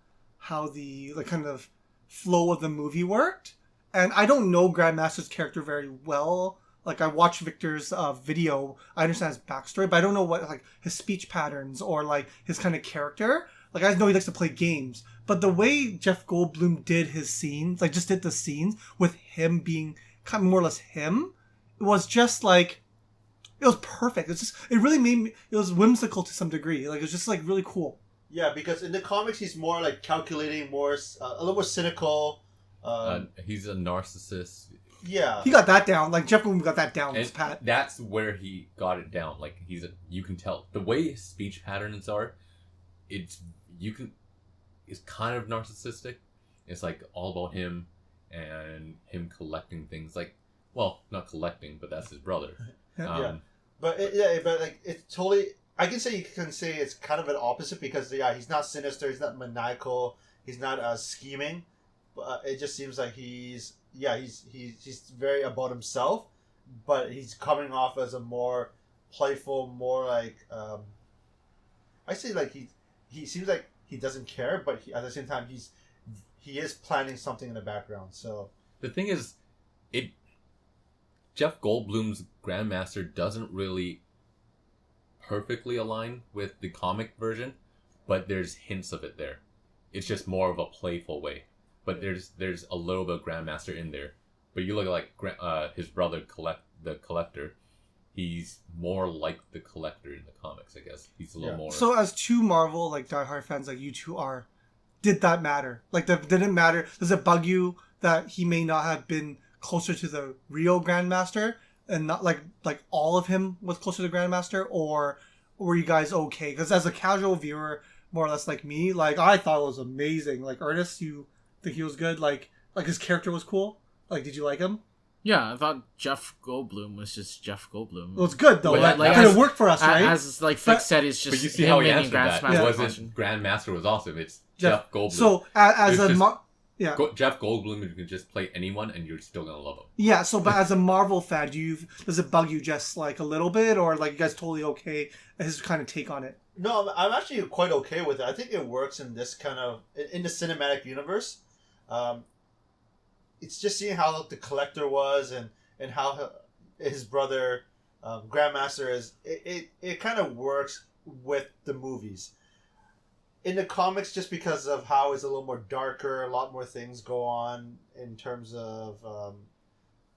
kind of flow of the movie worked. And I don't know Grandmaster's character very well. I watched Victor's video. I understand his backstory, but I don't know what his speech patterns or his kind of character. I just know he likes to play games. But the way Jeff Goldblum did his scenes, just did the scenes with him being kind of more or less him, it was just it was perfect. It really made me, it was whimsical to some degree. It was just really cool. Yeah, because in the comics he's more calculating, more a little more cynical. He's a narcissist. Yeah, he got that down. Jeff Goldblum got that down. And Pat. That's where he got it down. You can tell the way his speech patterns are. It's kind of narcissistic, It's like all about him and him collecting things. Like, well, not collecting, but that's his brother. Yeah. But like it's totally. I can say it's kind of an opposite because he's not sinister, he's not maniacal, he's not scheming, but it just seems like he's very about himself, but he's coming off as a more playful, more like I say like he seems like he doesn't care, but at the same time he is planning something in the background. So the thing is, Jeff Goldblum's Grandmaster doesn't really perfectly align with the comic version, but there's hints of it there. It's just more of a playful way, but there's a little bit of Grandmaster in there. But you look at like his brother the Collector, he's more like the Collector in the comics, I guess. He's a little more. So as two Marvel like diehard fans like you two are, did that matter? Like, did it matter? Does it bug you that he may not have been closer to the real Grandmaster and not like all of him was closer to the Grandmaster, or were you guys okay? Because as a casual viewer, more or less like me, like I thought it was amazing. Like Ernest, you think he was good? Like his character was cool. Like, did you like him? Yeah, I thought Jeff Goldblum was just Jeff Goldblum. Well, it's good though. But it worked for us, right? As like Fix said, it's just. But you see how he answered that. It wasn't question. Grandmaster was awesome. It's Jeff Goldblum. So Jeff Goldblum, you can just play anyone and you're still gonna love him. Yeah. So, but as a Marvel fan, does it bug you just like a little bit, or like you guys totally okay? His kind of take on it. No, I'm actually quite okay with it. I think it works in this kind of in the cinematic universe. It's just seeing how the Collector was and how his brother Grandmaster is. It kind of works with the movies. In the comics, just because of how it's a little more darker, a lot more things go on in terms of,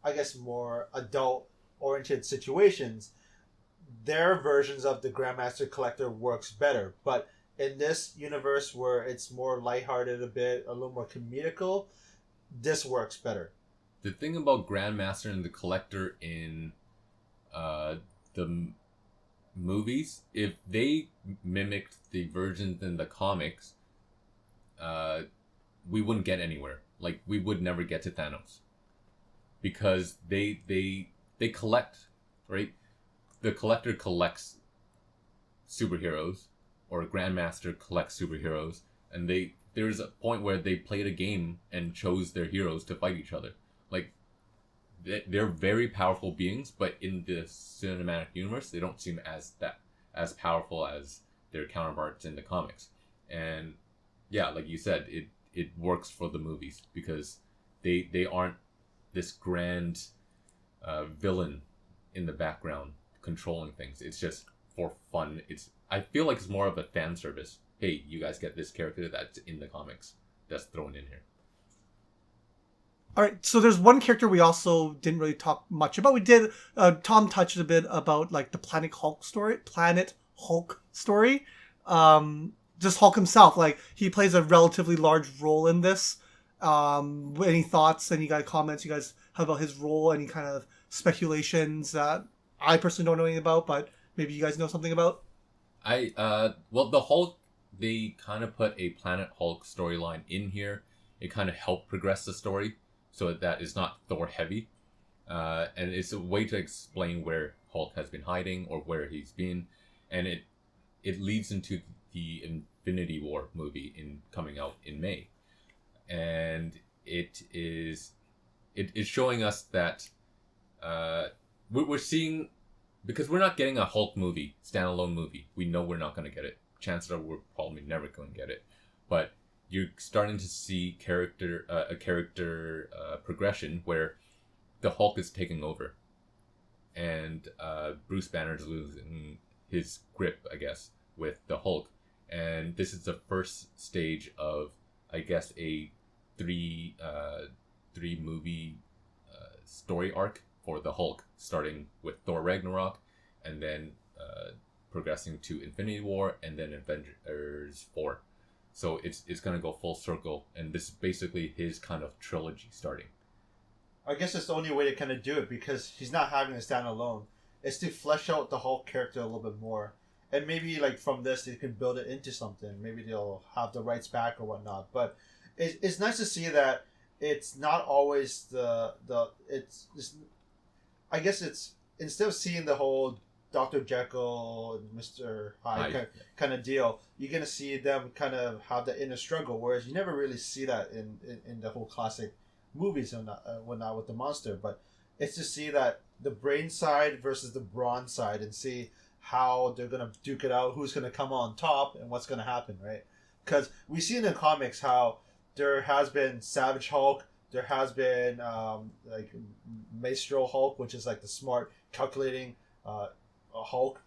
I guess, more adult-oriented situations, their versions of the Grandmaster Collector works better. But in this universe where it's more lighthearted a bit, a little more comedical, this works better. The thing about Grandmaster and the Collector in the movies, if they mimicked the versions in the comics, we wouldn't get anywhere. Like, we would never get to Thanos, because they collect, right? The Collector collects superheroes, or Grandmaster collects superheroes, and there's a point where they played a game and chose their heroes to fight each other. Like, they're very powerful beings, but in the cinematic universe, they don't seem as powerful as their counterparts in the comics. And yeah, like you said, it works for the movies because they aren't this grand villain in the background controlling things. It's just for fun. I feel like it's more of a fan service. Hey, you guys get this character that's in the comics that's thrown in here. All right, so there's one character we also didn't really talk much about. We did. Tom touched a bit about like the Planet Hulk story. Just Hulk himself, like he plays a relatively large role in this. Any thoughts? Any comments you guys have about his role? Any kind of speculations that I personally don't know anything about, but maybe you guys know something about? Well, the Hulk, they kind of put a Planet Hulk storyline in here. It kind of helped progress the story, so that it's not Thor heavy, and it's a way to explain where Hulk has been hiding or where he's been, and it leads into the Infinity War movie coming out in May, and it's showing us that we're seeing, because we're not getting a Hulk movie, standalone movie. We know we're not going to get it. Chances are we're probably never going to get it, but you're starting to see a character progression where the Hulk is taking over, and Bruce Banner is losing his grip, I guess, with the Hulk, and this is the first stage of, I guess, a three movie story arc for the Hulk, starting with Thor Ragnarok, and then progressing to Infinity War, and then Avengers 4. So it's going to go full circle, and this is basically his kind of trilogy starting. I guess it's the only way to kind of do it, because he's not having to stand alone. It's to flesh out the Hulk character a little bit more. And maybe like from this, they can build it into something. Maybe they'll have the rights back or whatnot. But it's nice to see that it's not always it's I guess it's instead of seeing the whole Dr. Jekyll and Mr. Hyde kind of deal, you're gonna see them kind of have the inner struggle, whereas you never really see that in the whole classic movies and whatnot with the monster. But it's to see that the brain side versus the brawn side, and see how they're gonna duke it out, who's gonna come on top, and what's gonna happen, right? Because we see in the comics how there has been Savage Hulk, there has been like Maestro Hulk, which is like the smart, calculating Hulk.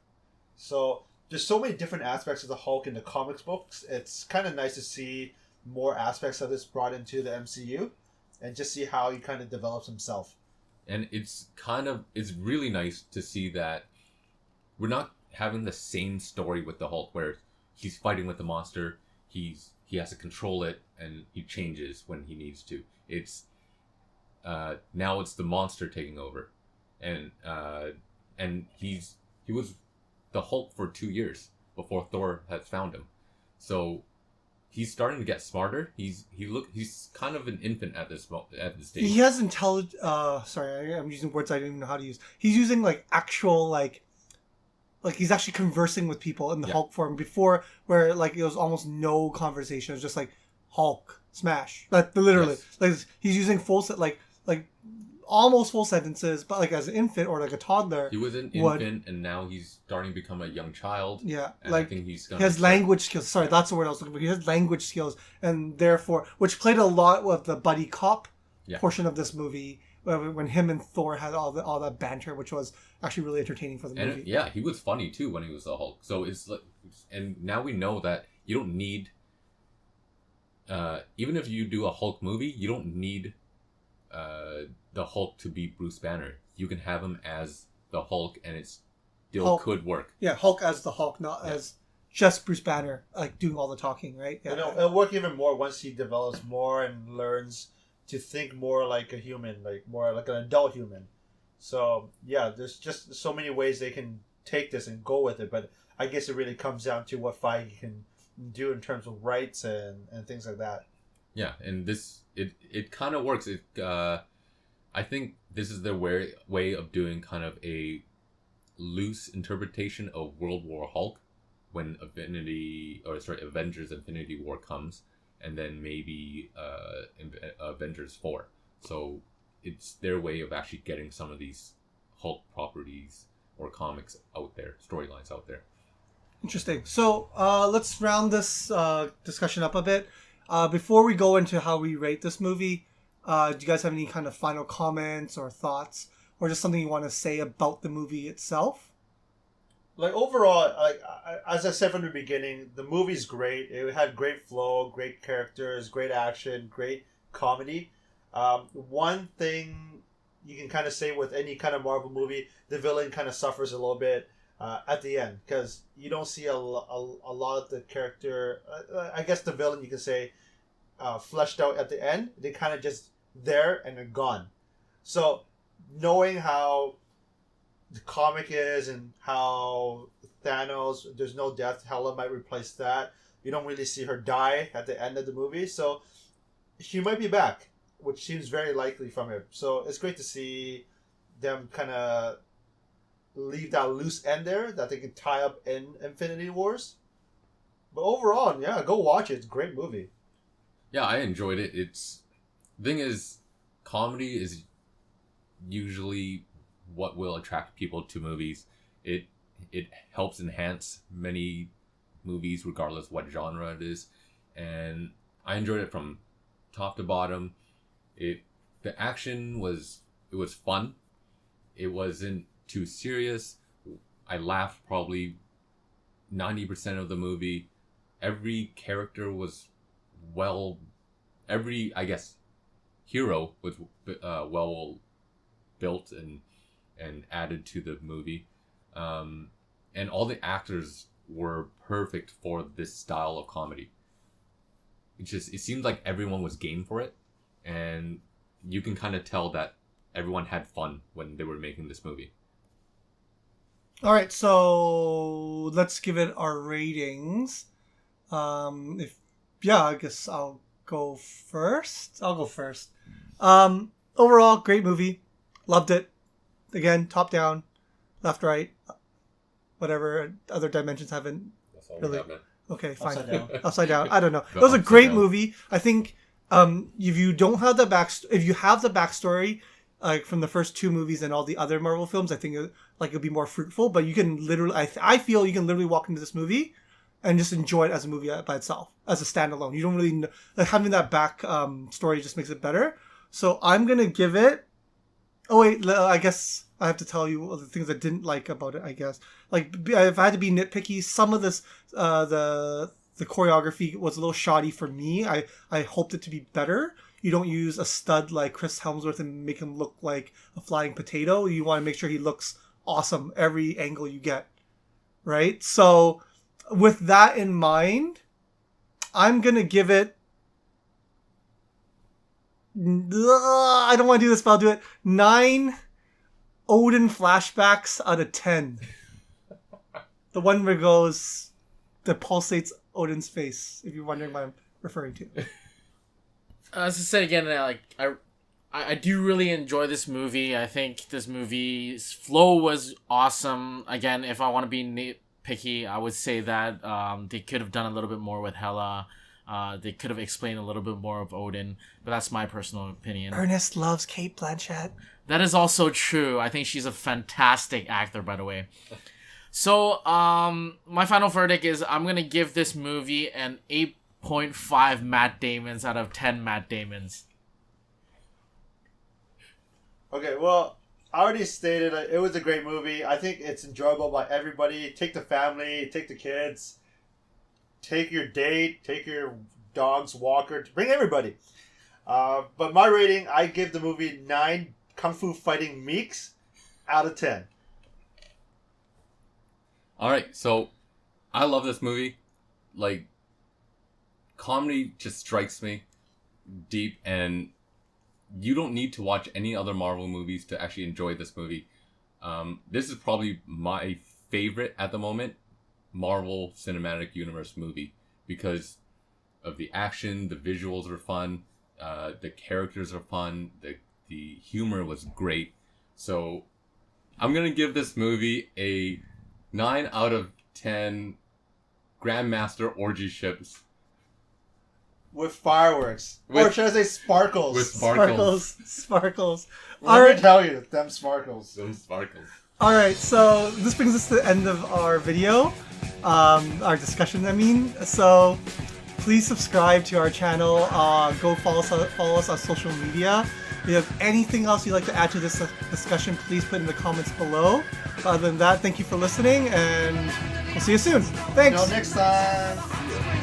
So there's so many different aspects of the Hulk in the comics books. It's kind of nice to see more aspects of this brought into the MCU, and just see how he kind of develops himself. And it's really nice to see that we're not having the same story with the Hulk where he's fighting with the monster, he has to control it, and he changes when he needs to. It's now it's the monster taking over, and he was the Hulk for 2 years before Thor had found him, so he's starting to get smarter. He's kind of an infant at this stage. He has sorry, I'm using words I don't even know how to use. He's using like actual like he's actually conversing with people in the Hulk form, before where like it was almost no conversation. It was just like Hulk smash, like literally. Yes. Like he's using full like almost full sentences, but like as an infant or like a toddler. He was an infant, and now he's starting to become a young child. Yeah, and like I think he has language skills. Sorry, that's the word I was looking for. He has language skills, and therefore, which played a lot with the buddy cop portion of this movie, when him and Thor had all that banter, which was actually really entertaining for the movie. Yeah, he was funny too when he was the Hulk. So it's like, and now we know that you don't need. Even if you do a Hulk movie, you don't need the Hulk to be Bruce Banner. You can have him as the Hulk, and it still Hulk could work. Yeah, Hulk as the Hulk, not as just Bruce Banner, like doing all the talking, right? Yeah. It'll work even more once he develops more and learns to think more like a human, like more like an adult human. So yeah, there's just so many ways they can take this and go with it, but I guess it really comes down to what Feige can do in terms of rights and things like that. Yeah, and it kind of works. I think this is their way of doing kind of a loose interpretation of World War Hulk when Avengers Infinity War comes, and then maybe Avengers 4. So it's their way of actually getting some of these Hulk properties or comics out there, storylines out there. Interesting. So let's round this discussion up a bit. Before we go into how we rate this movie, do you guys have any kind of final comments or thoughts, or just something you want to say about the movie itself? Like overall, like as I said from the beginning, the movie's great. It had great flow, great characters, great action, great comedy. One thing you can kind of say with any kind of Marvel movie, the villain kind of suffers a little bit at the end, because you don't see a lot of the character. I guess the villain, you can say, fleshed out at the end. They kind of just there and they're gone. So knowing how the comic is and how Thanos, there's no death, Hela might replace that. You don't really see her die at the end of the movie, so she might be back, which seems very likely from it. So it's great to see them kind of leave that loose end there that they can tie up in Infinity Wars. But overall, yeah, go watch it. It's a great movie. Yeah, I enjoyed it. The thing is, comedy is usually what will attract people to movies. It helps enhance many movies regardless what genre it is, and I enjoyed it from top to bottom. The action was fun. It wasn't too serious. I laughed probably 90% of the movie. Every character was I guess hero was well built and added to the movie, and all the actors were perfect for this style of comedy. It seemed like everyone was game for it, and you can kind of tell that everyone had fun when they were making this movie. All right, so let's give it our ratings. I guess I'll go go first? I'll go first. Overall, great movie. Loved it. Again, top down, left, right, whatever other dimensions haven't really. Okay, fine. Upside down. I don't know. It was a great movie. I think if you don't have if you have the backstory, like from the first 2 movies and all the other Marvel films, I think it'll be more fruitful. But you can literally, I feel you can literally walk into this movie and just enjoy it as a movie by itself, as a standalone. You don't really having that back story just makes it better. So I'm gonna give it. Oh wait, I guess I have to tell you the things I didn't like about it. I guess like if I had to be nitpicky, some of this the choreography was a little shoddy for me. I hoped it to be better. You don't use a stud like Chris Hemsworth and make him look like a flying potato. You want to make sure he looks awesome every angle you get, right? So with that in mind, I'm gonna give it. I don't want to do this, but I'll do it. 9 Odin flashbacks out of 10. The one where it goes, that pulsates Odin's face. If you're wondering what I'm referring to. As I said again, I do really enjoy this movie. I think this movie's flow was awesome. Again, if I want to be nitpicky, I would say that they could have done a little bit more with Hela. They could have explained a little bit more of Odin, but that's my personal opinion. Ernest loves Cate Blanchett. That is also true. I think she's a fantastic actor, by the way. So, my final verdict is I'm going to give this movie an 8.5 Matt Damons out of 10 Matt Damons. Okay, well, I already stated it was a great movie. I think it's enjoyable by everybody. Take the family, take the kids, take your date, take your dog's walker, bring everybody. But my rating, I give the movie 9 Kung Fu Fighting Meeks out of 10. Alright, so I love this movie. Like, comedy just strikes me deep, and you don't need to watch any other Marvel movies to actually enjoy this movie. This is probably my favorite at the moment Marvel Cinematic Universe movie because of the action, the visuals are fun, the characters are fun, the humor was great. So I'm gonna give this movie a 9 out of 10 Grandmaster orgy ships. With fireworks. Or should I say sparkles? With sparkles. Sparkles. Let me tell you, them sparkles. Those sparkles. Alright, so this brings us to the end of our video. Our discussion, I mean. So please subscribe to our channel. Go follow us on social media. If you have anything else you'd like to add to this discussion, please put in the comments below. Other than that, thank you for listening, and we'll see you soon. Thanks. Until next time.